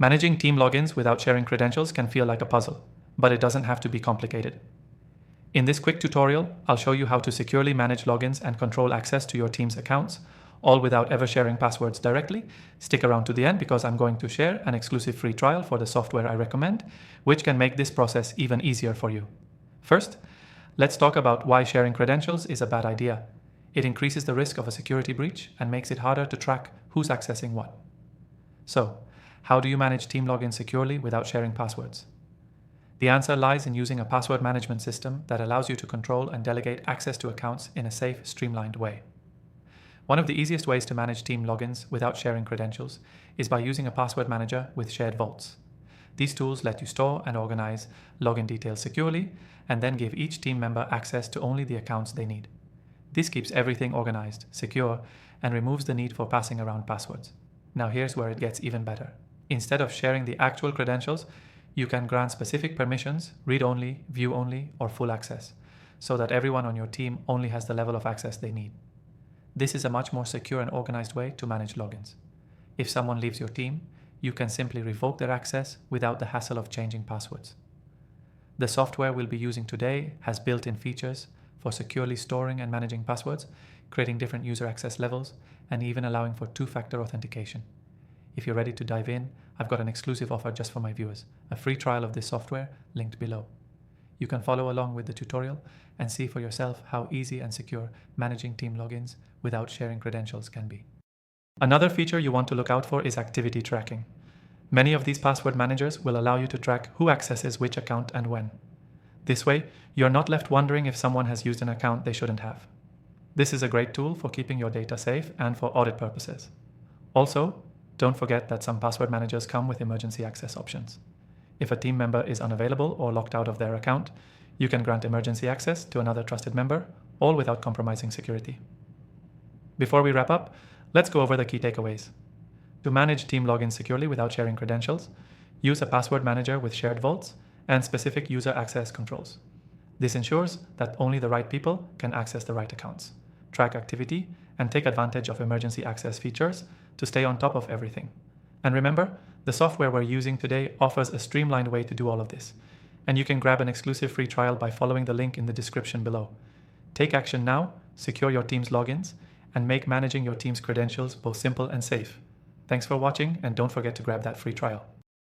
Managing team logins without sharing credentials can feel like a puzzle, but it doesn't have to be complicated. In this quick tutorial, I'll show you how to securely manage logins and control access to your team's accounts, all without ever sharing passwords directly. Stick around to the end because I'm going to share an exclusive free trial for the software I recommend, which can make this process even easier for you. First, let's talk about why sharing credentials is a bad idea. It increases the risk of a security breach and makes it harder to track who's accessing what. So, how do you manage team logins securely without sharing passwords? The answer lies in using a password management system that allows you to control and delegate access to accounts in a safe, streamlined way. One of the easiest ways to manage team logins without sharing credentials is by using a password manager with shared vaults. These tools let you store and organize login details securely and then give each team member access to only the accounts they need. This keeps everything organized, secure, and removes the need for passing around passwords. Now here's where it gets even better. Instead of sharing the actual credentials, you can grant specific permissions, read-only, view-only, or full access, so that everyone on your team only has the level of access they need. This is a much more secure and organized way to manage logins. If someone leaves your team, you can simply revoke their access without the hassle of changing passwords. The software we'll be using today has built-in features for securely storing and managing passwords, creating different user access levels, and even allowing for two-factor authentication. If you're ready to dive in, I've got an exclusive offer just for my viewers, a free trial of this software linked below. You can follow along with the tutorial and see for yourself how easy and secure managing team logins without sharing credentials can be. Another feature you want to look out for is activity tracking. Many of these password managers will allow you to track who accesses which account and when. This way, you're not left wondering if someone has used an account they shouldn't have. This is a great tool for keeping your data safe and for audit purposes. Also, don't forget that some password managers come with emergency access options. If a team member is unavailable or locked out of their account, you can grant emergency access to another trusted member, all without compromising security. Before we wrap up, let's go over the key takeaways. To manage team logins securely without sharing credentials, use a password manager with shared vaults and specific user access controls. This ensures that only the right people can access the right accounts, track activity, and take advantage of emergency access features to stay on top of everything. And remember, the software we're using today offers a streamlined way to do all of this, and you can grab an exclusive free trial by following the link in the description below. Take action now, secure your team's logins, and make managing your team's credentials both simple and safe. Thanks for watching, and don't forget to grab that free trial.